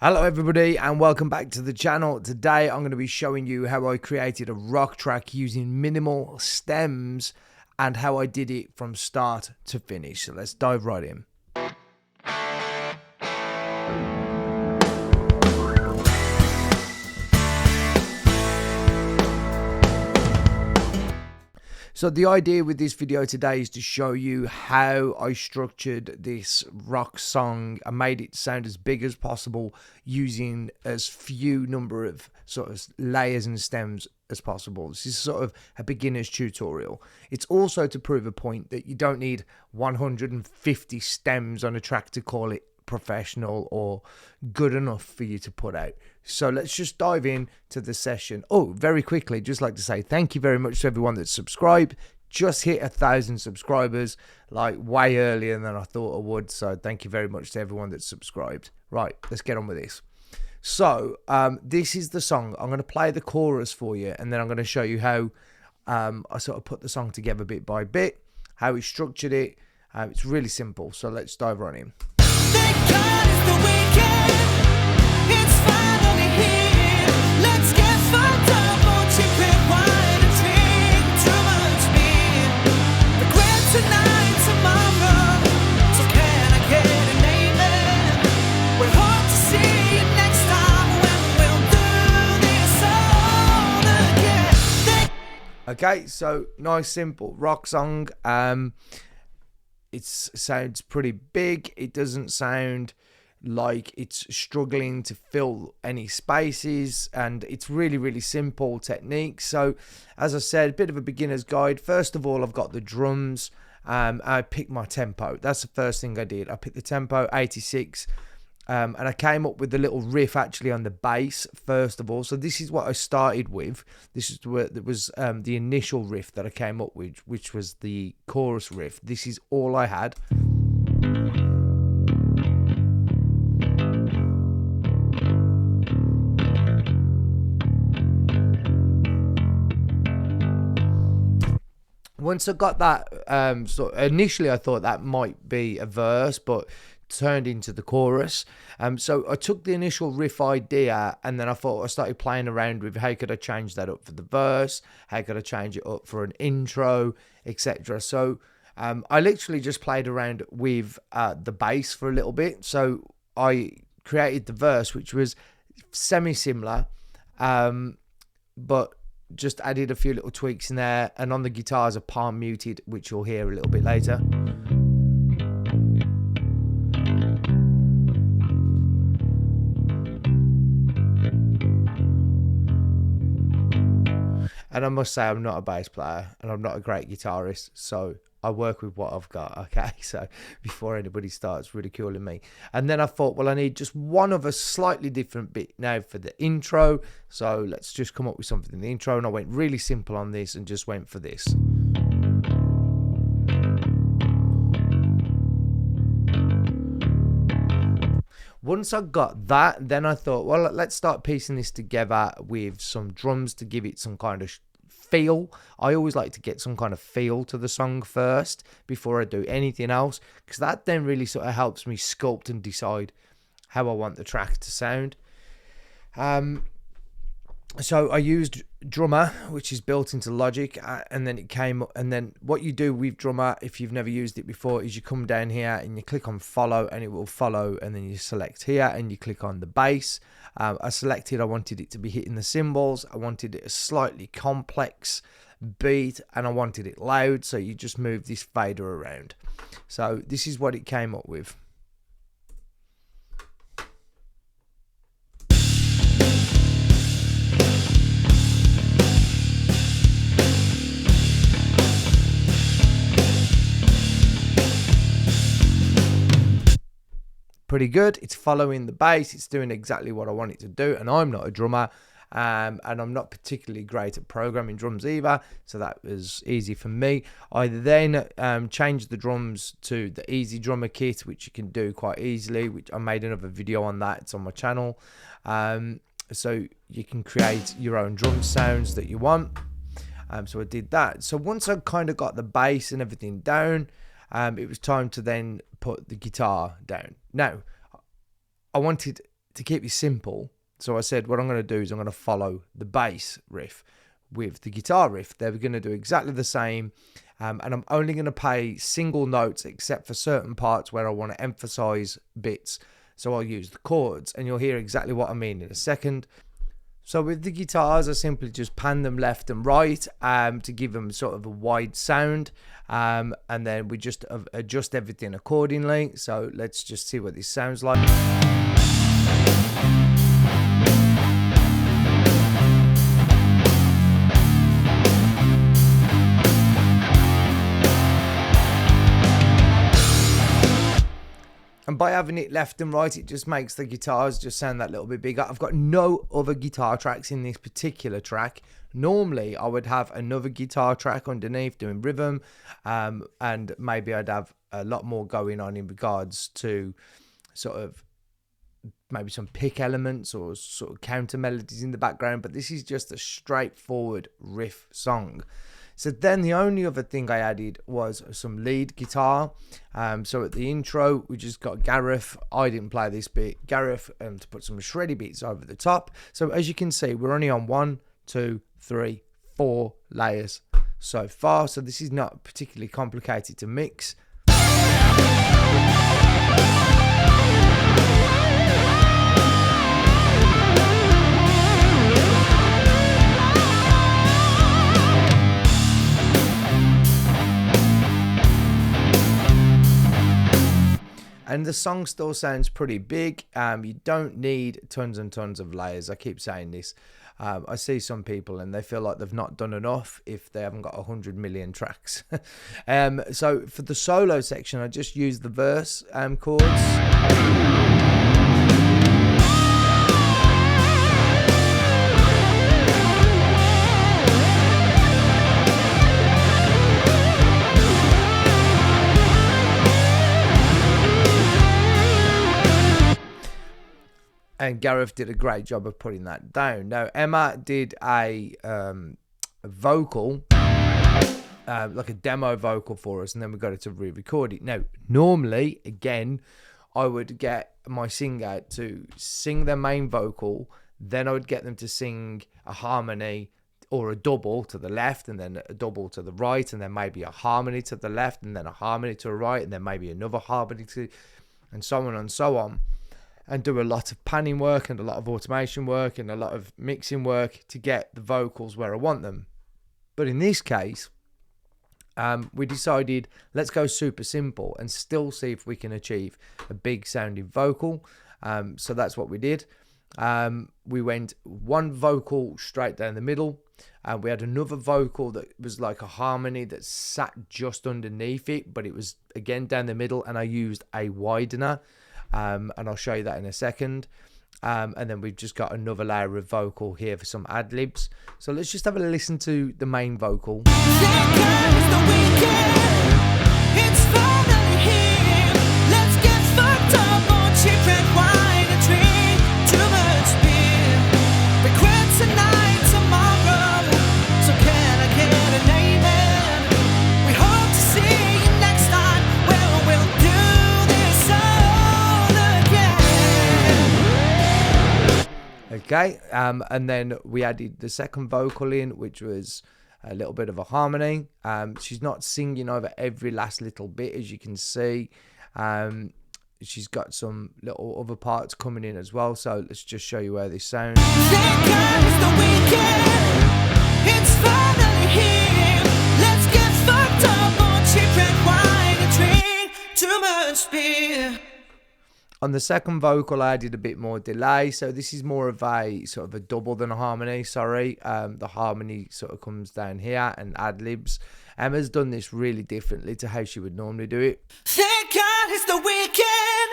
Hello everybody and welcome back to the channel. Today I'm going to be showing you how I created a rock track using minimal stems and how I did it from start to finish. So let's dive right in. So the idea with this video today is to show you how I structured this rock song. I made it sound as big as possible using as few number of sort of layers and stems as possible. This is sort of a beginner's tutorial. It's also to prove a point that you don't need 150 stems on a track to call it professional or good enough for you to put out. So let's just dive in to the session. Oh, very quickly, just like to say thank you very much to everyone that's subscribed. Just hit 1,000 subscribers, like way earlier than I thought I would. So thank you very much to everyone that's subscribed. Right, let's get on with this. So this is the song. I'm going to play the chorus for you, and then I'm going to show you how I sort of put the song together bit by bit, how we structured it. It's really simple. So let's dive right in. Thank God it's the weekend. It's finally here. Let's get fucked up on cheap red wine and drink too much beer. Regret tonight, tomorrow. So can I get an amen? We hope to see you next time when we'll do this all again. Okay, so nice, simple rock song. It sounds pretty big. It doesn't sound like it's struggling to fill any spaces, and it's really simple technique. So as I said, a bit of a beginner's guide. First of all, I've got the drums. I picked my tempo. That's the first thing I did. I picked the tempo 86, and I came up with the little riff actually on the bass first of all. So this is what I started with. This is what was the initial riff that I came up with, which was the chorus riff. This is all I had. Once I got that, so initially I thought that might be a verse, but turned into the chorus. So I took the initial riff idea, and then I started playing around with how could I change that up for the verse, how could I change it up for an intro, etc. So I literally just played around with the bass for a little bit. So I created the verse, which was semi-similar, but just added a few little tweaks in there, and on the guitars are palm muted, which you'll hear a little bit later. And I must say, I'm not a bass player and I'm not a great guitarist, so I work with what I've got, okay? So before anybody starts ridiculing me. And then I thought, well, I need just one of a slightly different bit now for the intro. So let's just come up with something in the intro. And I went really simple on this and just went for this. Once I got that, then I thought, well, let's start piecing this together with some drums to give it some kind of feel. I always like to get some kind of feel to the song first before I do anything else, because that then really sort of helps me sculpt and decide how I want the track to sound. So I used Drummer, which is built into Logic, and then it came up. And then what you do with Drummer, if you've never used it before, is you come down here and you click on follow, and it will follow, and then you select here and you click on the bass. I selected, I wanted it to be hitting the cymbals, I wanted it a slightly complex beat, and I wanted it loud, so you just move this fader around. So this is what it came up with. Pretty good. It's following the bass. It's doing exactly what I want it to do, and I'm not a drummer, and I'm not particularly great at programming drums either, so that was easy for me. I then changed the drums to the Easy Drummer kit, which you can do quite easily, which I made another video on that. It's on my channel, so you can create your own drum sounds that you want. So I did that. So once I kind of got the bass and everything down, it was time to then put the guitar down. Now, I wanted to keep it simple, so I said what I'm going to do is I'm going to follow the bass riff with the guitar riff. They're going to do exactly the same, and I'm only going to play single notes except for certain parts where I want to emphasize bits. So I'll use the chords, and you'll hear exactly what I mean in a second. So with the guitars, I simply just pan them left and right to give them sort of a wide sound, and then we just adjust everything accordingly. So let's just see what this sounds like. And by having it left and right, it just makes the guitars just sound that little bit bigger. I've got no other guitar tracks in this particular track. Normally, I would have another guitar track underneath doing rhythm, and maybe I'd have a lot more going on in regards to sort of maybe some pick elements or sort of counter melodies in the background. But this is just a straightforward riff song. So then the only other thing I added was some lead guitar. So at the intro, we just got Gareth. I didn't play this bit. Gareth to put some shreddy bits over the top. So as you can see, we're only on 1, 2, 3, 4 layers so far. So this is not particularly complicated to mix. And the song still sounds pretty big. You don't need tons and tons of layers. I keep saying this. I see some people and they feel like they've not done enough if they haven't got 100 million tracks. So for the solo section, I just use the verse chords. And Gareth did a great job of putting that down. Now, Emma did a vocal, like a demo vocal for us, and then we got it to re-record it. Now, normally, again, I would get my singer to sing their main vocal, then I would get them to sing a harmony or a double to the left, and then a double to the right, and then maybe a harmony to the left, and then a harmony to the right, and then maybe another harmony to, and so on and so on. And do a lot of panning work and a lot of automation work and a lot of mixing work to get the vocals where I want them. But in this case, we decided let's go super simple and still see if we can achieve a big sounding vocal. So that's what we did. We went one vocal straight down the middle. We had another vocal that was like a harmony that sat just underneath it, but it was again down the middle, and I used a widener. And I'll show you that in a second. And then we've just got another layer of vocal here for some ad-libs. So let's just have a listen to the main vocal. It's finally here. Let's get fucked up on cheap red wine and drink too much beer. Regret tonight, tomorrow. So can I get an amen? We hope to see you next time. Well, we'll do this all again. Okay, and then we added the second vocal in, which was a little bit of a harmony. She's not singing over every last little bit, as you can see. She's got some little other parts coming in as well. So let's just show you where this sounds. Thank God it's the weekend. It's finally here. Let's get fucked up on cheap red wine and drink too much beer. On the second vocal, I added a bit more delay. So this is more of a sort of a double than a harmony, sorry. The harmony sort of comes down here and ad-libs. Emma's done this really differently to how she would normally do it. Thank God it's the weekend.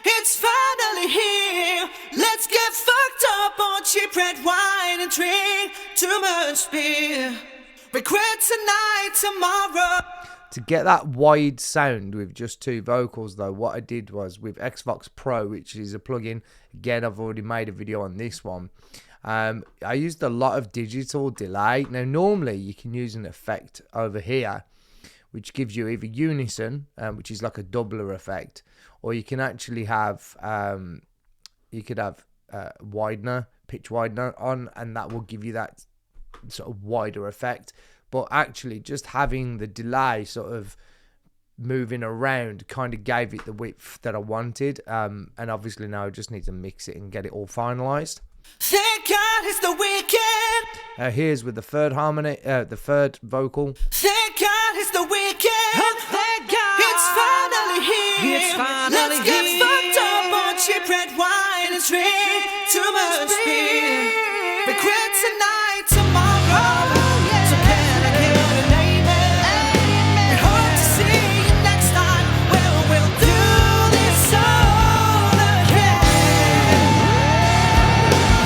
It's finally here. Let's get fucked up on cheap red wine and drink too much beer. Regret tonight, tomorrow. To get that wide sound with just two vocals, though, what I did was with Xbox Pro, which is a plugin. Again, I've already made a video on this one. I used a lot of digital delay. Now, normally you can use an effect over here, which gives you either unison, which is like a doubler effect, or you can actually have you could have widener, pitch widener on, and that will give you that sort of wider effect. But actually just having the delay sort of moving around kind of gave it the width that I wanted. And obviously now I just need to mix it and get it all finalized. Thank God it's the weekend. Here's with the third harmony, the third vocal. Thank God it's the weekend. Oh, thank God. It's finally here. It's finally Let's get fucked up on cheap red wine and drink too much beer. Regret tonight, tomorrow. So can I get an amen? We hope to see you next time. Well, we'll do this all again.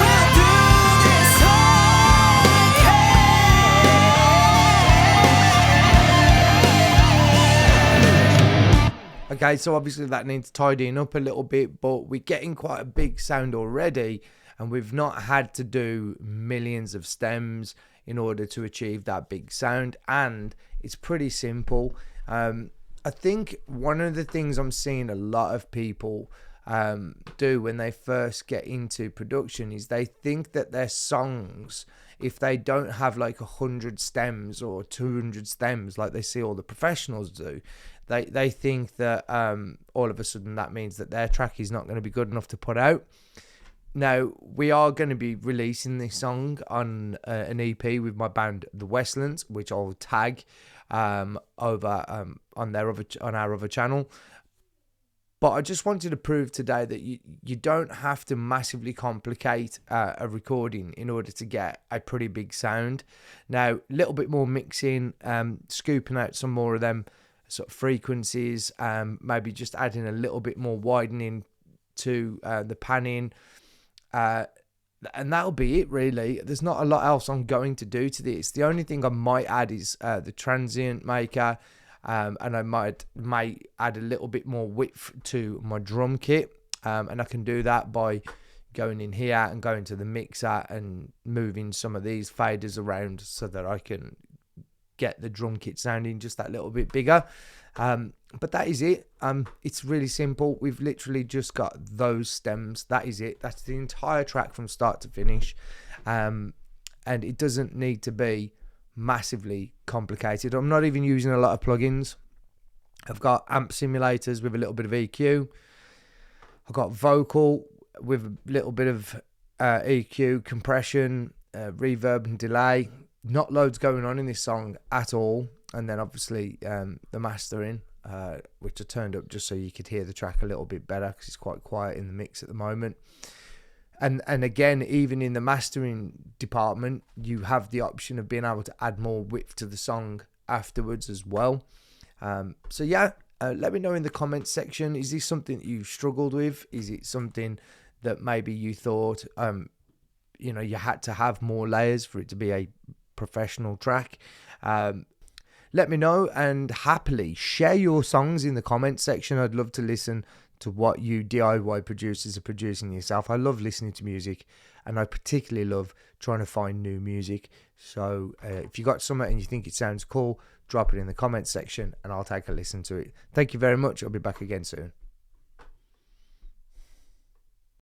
We'll do this all again. Okay, so obviously that needs tidying up a little bit, but we're getting quite a big sound already, and we've not had to do millions of stems in order to achieve that big sound, and it's pretty simple. I think one of the things I'm seeing a lot of people do when they first get into production is they think that their songs, if they don't have like 100 stems or 200 stems like they see all the professionals do, they think that all of a sudden that means that their track is not going to be good enough to put out. Now, we are going to be releasing this song on an EP with my band The Westlands, which I'll tag over on our other channel. But I just wanted to prove today that you don't have to massively complicate a recording in order to get a pretty big sound. Now, a little bit more mixing, scooping out some more of them sort of frequencies, maybe just adding a little bit more widening to the panning. And that'll be it, really. There's not a lot else I'm going to do to this. The only thing I might add is the transient maker, and I might add a little bit more width to my drum kit, and I can do that by going in here and going to the mixer and moving some of these faders around so that I can get the drum kit sounding just that little bit bigger. But that is it. It's really simple. We've literally just got those stems. That is it. That's the entire track from start to finish. And it doesn't need to be massively complicated. I'm not even using a lot of plugins. I've got amp simulators with a little bit of EQ. I've got vocal with a little bit of EQ, compression, reverb and delay. Not loads going on in this song at all. And then obviously the mastering, which I turned up just so you could hear the track a little bit better because it's quite quiet in the mix at the moment. And again, even in the mastering department, you have the option of being able to add more width to the song afterwards as well. So yeah, let me know in the comments section. Is this something that you struggled with? Is it something that maybe you thought, you had to have more layers for it to be a professional track? Let me know, and happily share your songs in the comments section. I'd love to listen to what you DIY producers are producing yourself. I love listening to music, and I particularly love trying to find new music. So if you got something and you think it sounds cool, drop it in the comments section and I'll take a listen to it. Thank you very much. I'll be back again soon.